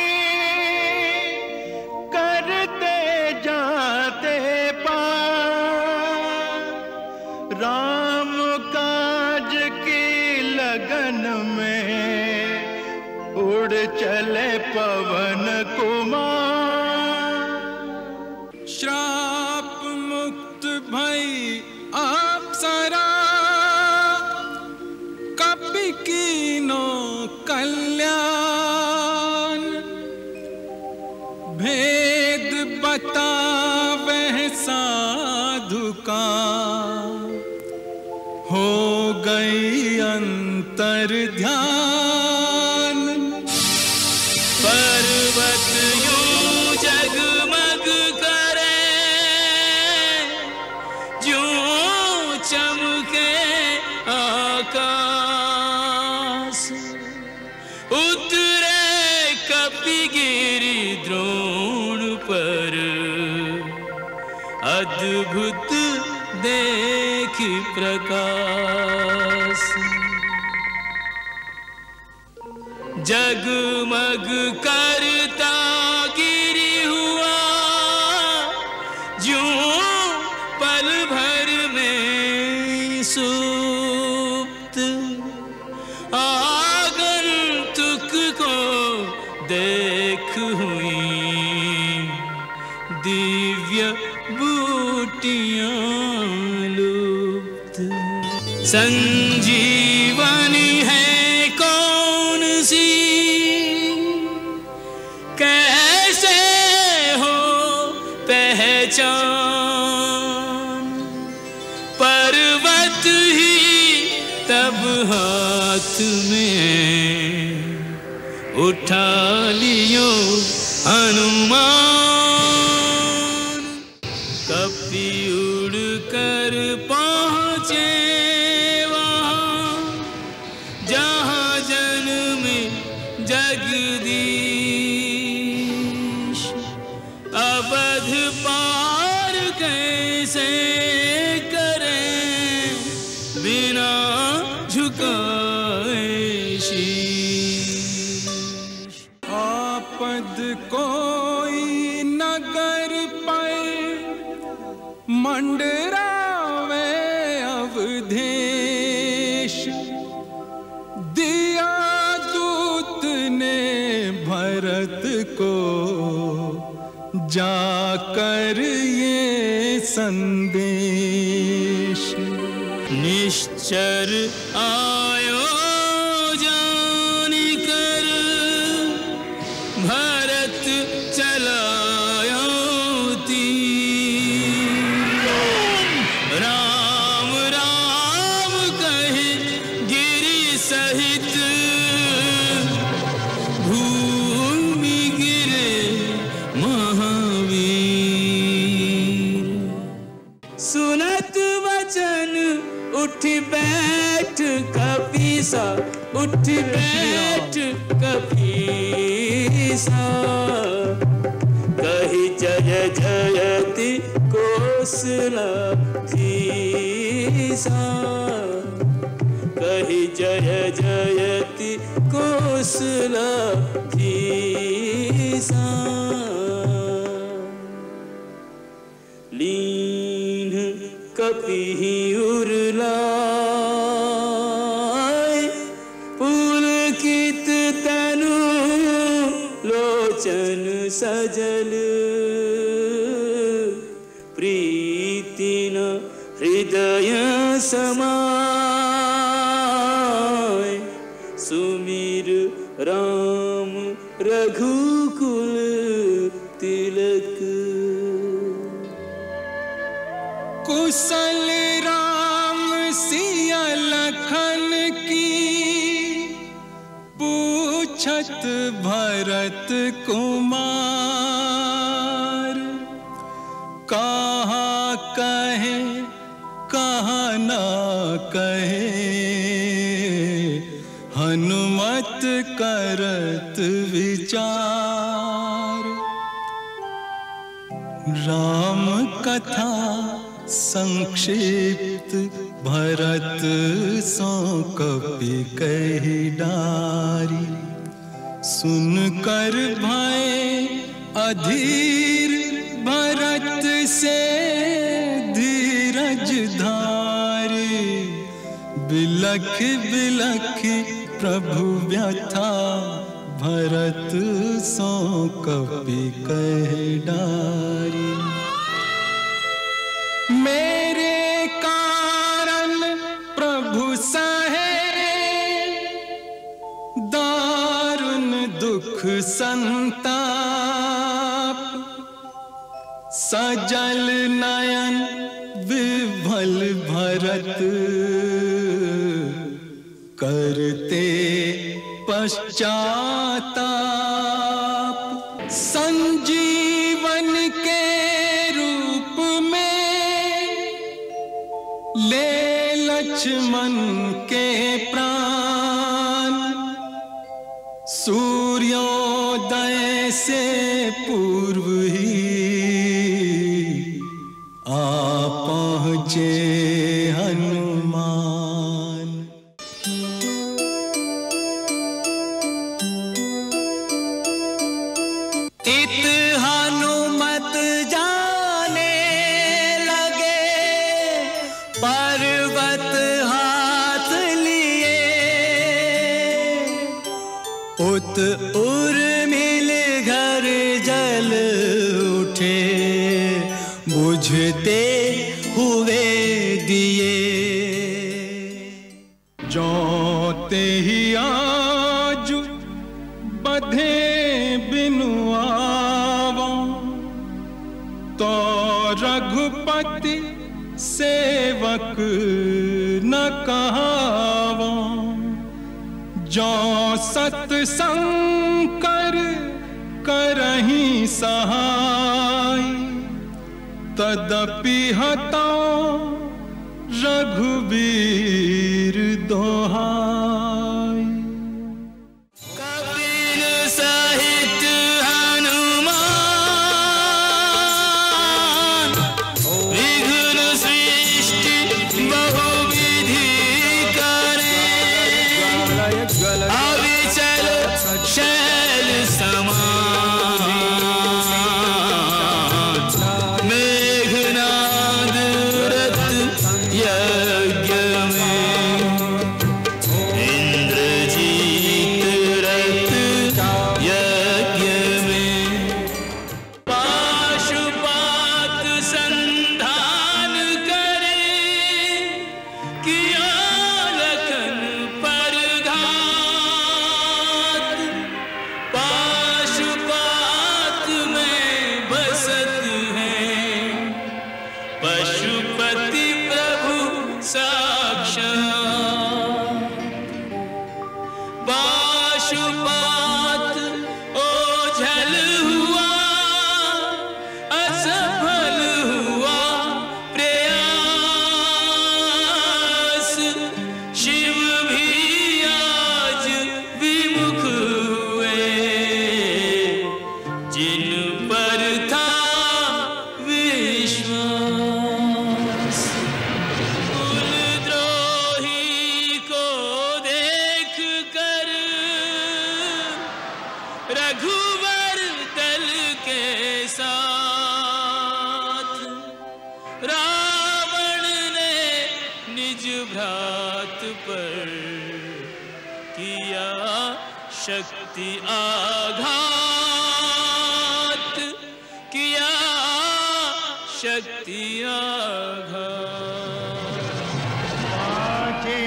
करते जाते पार, राम काज की लगन में उड़ चले पवन कुमार। श्राप मुक्त भई अप्सरा कपि कीनो कल्याण। भेद बतावह साधु का हो गई अंतर ध्यान। पर्वत यूं जगमग करे यूं चमके आकाश। उतरे कपिगिरि द्रोण पर अद्भुत देखी प्रकाश। जगमग करता गिरी हुआ यूं पल भर में सुप्त। आगंतुक को देख हुई दिव्य बूटियां लुप्त। संजीवनी है कौन सी कैसे हो पहचान। पर्वत ही तब हाथ में उठा लियो हनुमान। कपि उड़ कर पहुँचे वहाँ जहाँ जन्मे जगदीश। अवध पार कैसे करें बिना झुकाए शीश। आपद कोई नगर पर मंडरावे अवधेश। दिया दूत ने भरत को जाकर ये संदेश। निश्चर आयो जानिकर भरत चलायो तीर। राम राम कहे गिरि सहित भूमि गिरे महावीर। सुनत वचन उठ बैठ कपीसा, उठ बैठ कपीसा। कही जय जयति कौशलाधीसा। कही जय जयति कौशलाधीसा। लीन कपि उरलाय पुलकित तनु लोचन सजल। प्रीति न हृदय समाय सुमिर राम रघुकुल तिलक। कुशल राम सिया लखन की पूछत भरत कुमार, कहाँ कहे कहाँ न कहे, हनुमत करत विचार। राम कथा संक्षिप्त भरत सो कपि कहि डारी, सुनकर भय अधीर भरत से धीरज धारी। बिलख बिलख प्रभु व्यथा, भरत सो कपि कहि डारी। मेरे कारण प्रभु सहे दारुण दुख संताप, सजल नयन विभल भरत, करते पश्चाताप। संजीवन के रूप में ले लक्ष्मण के प्राण, सूर्योदय से पूर्व ही आ पहुँचे हनुमान। इत हनुमत जाने लगे, पर्वत हाथ लिए, उत उर्मिल घर जल उठे, बुझते हुए दिए। जोते ही आज बधे बिनु आवो, तो रघुपति सेवक न कहावो। जो सतसंकर करहि सहाय, तदपि हतौ रघुबीर दोहाय। कपिल सहित हनुमान, विघ्न सृष्टि बहुविधि करे, अविचल शैल समान, मेघनाद रथ यज्ञ में, इंद्रजीत रथ यज्ञ में। पाशुपात संधान करे, किया लखन पर घात, पाशुपात में बसत है, पशुपति प्रभु साक्षात। पाशुपात ओझल हुआ, असफल हुआ प्रयास, शिव भी आज विमुख हुए, जिन पर था विश्वास। कुलद्रोही को देख कर रघुवर दल के साथ, रावण ने निज भ्रात पर किया शक्ति आघात, किया शक्ति आघात। आके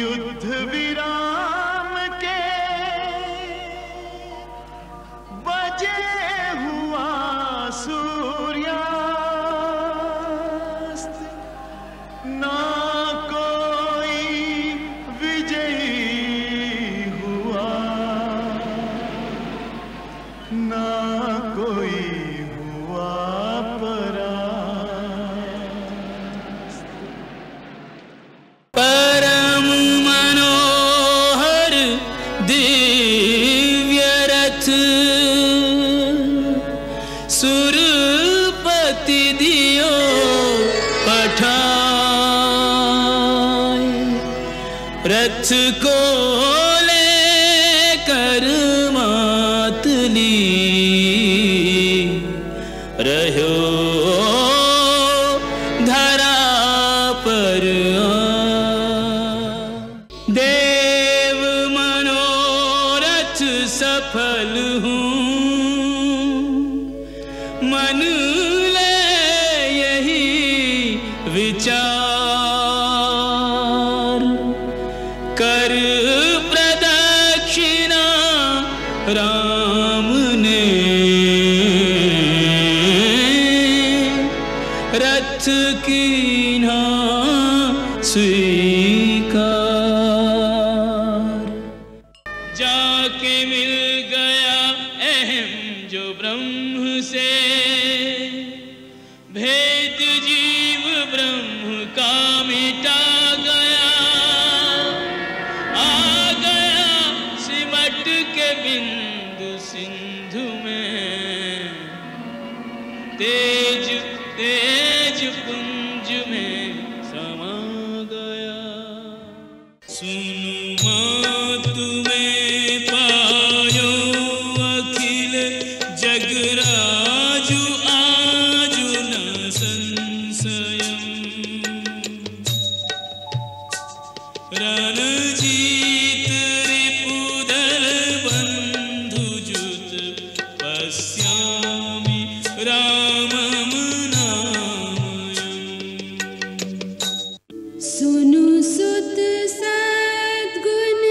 युद्ध विराम के बजे हुआ सूर्यास्त, ना कोई विजयी हुआ। को लेकर मातली रहो धरा पर देव मनोरथ सफल हूँ मन ले यही विचार कर प्रदक्षिणा राम ने रथ कीन्हा स्वीकार जाके मिल गया अहम जो ब्रह्म से भेद जीव ब्रह्म का मिटा गया आ गया सिमट के बिंदु सिंधु में तेज तेज पुंज में समा गया सुनु मां तुम्हें पायो अखिल जगराजु आजु न संशयम् रणजीत रिपुदल बंधुजुत पश्यामि रामं नामयम् सुनु सुत सद्गुण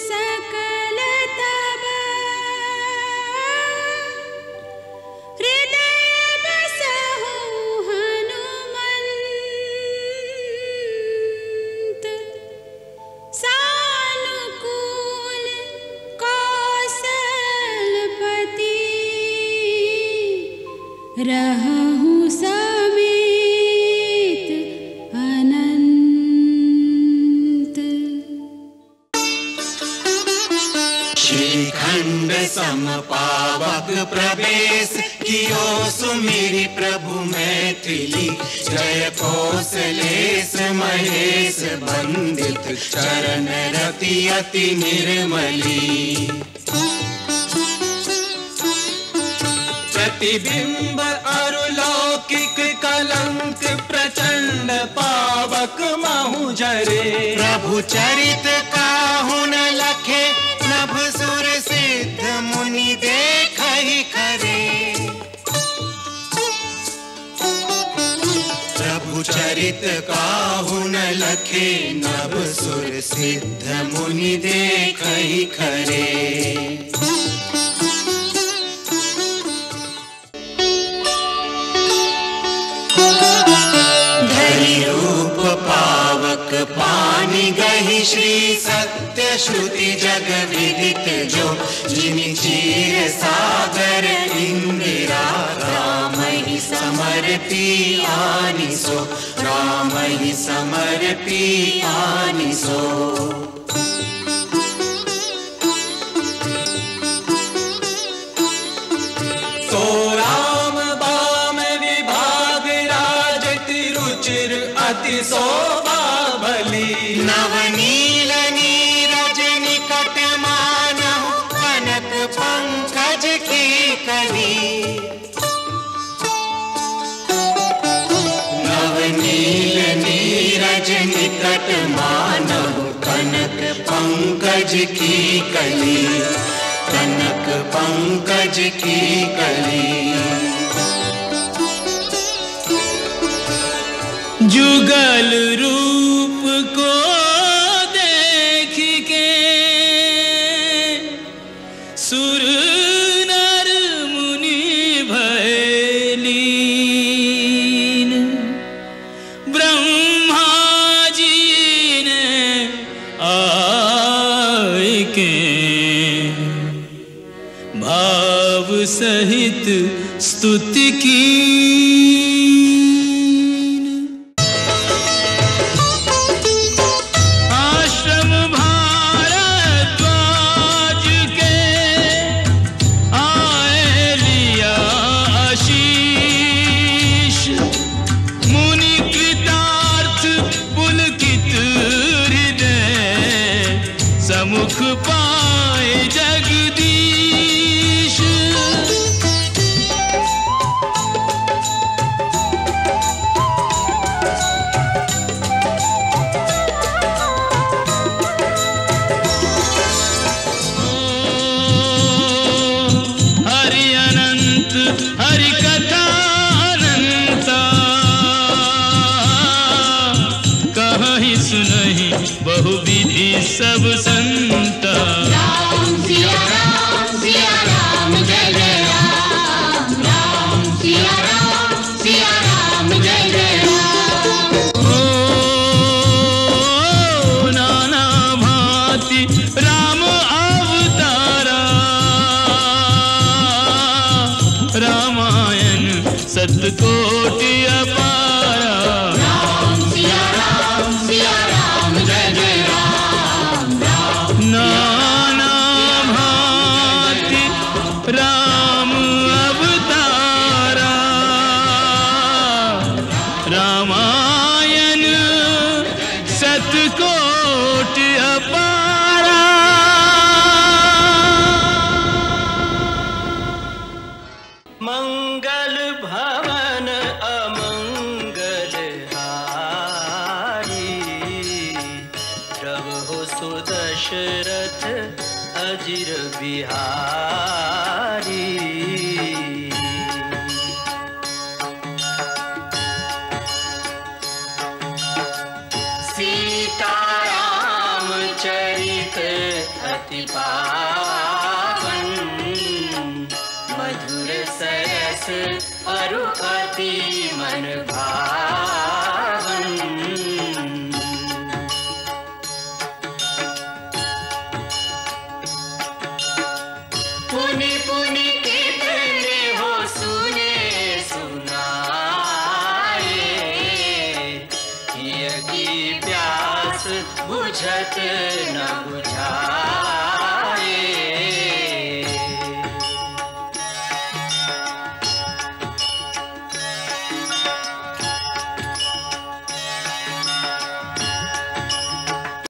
सकल तब हृदय बसहु हनुमंत सानुकूल कौशलपति रहु समेत अनंत श्रीखंड समपावक प्रवेश कियो सुमिरि प्रभु मैथिली जय कौशलेश महेश बंदित चरण रति अति निर्मली प्रतिबिंब अरुलौकिक कलंक प्रचंड पावक महु जरे प्रभु चरित काहु न लखे नभ सुर सिद्ध मुनि देखहि खरे प्रभु चरित काहु न लखे नभ सुर सिद्ध मुनि देखहि खरे धरि रूप पावक पानि गहि श्री सत्य श्रुति जग विदित जो जिनि चीर सागर इंदिरा राम ही समर्पी आनिसो राम ही समर्पी आनिसो तो राम बाम विभाग राज तिरुचिर अति शोभा बली नवनील नीरज निकट मानहु कनक पंकज की कली नवनील नीरज निकट मानहु कनक पंकज की कली कनक पंकज की कली जुगल रूप को देख के सुर नर मुनि भय लीन ब्रह्मा जी ने आए के भाव सहित स्तुति की आश्रम भारद्वाज के आए लिया आशीष मुनि कृतार्थ पुलकित हृदय समुख पाए जगदीश। हरि अनंत हरि कथा अनंता, कहीं सुनहि बहुविधि सब संता। राम सिया राम जय जय राम, राम सिया राम जय जय राम। ओ नाना भांति राम अवतारा, रामायण सतकोटि अपारा। राम सिया राम जय जय राम, राम नाना भांति राम अवतारा, रामायण सतकोटि अपारा। मंगल भवन अमंगल हारी, प्रभु सुदशरथ अजिर बिहारी। सीताराम चरित अति पावन, मधुर सरस अरु अति मन भावन। पुनि पुनि कितने हो सुने सुनाए, हिय की प्यास बुझत न बुझाए।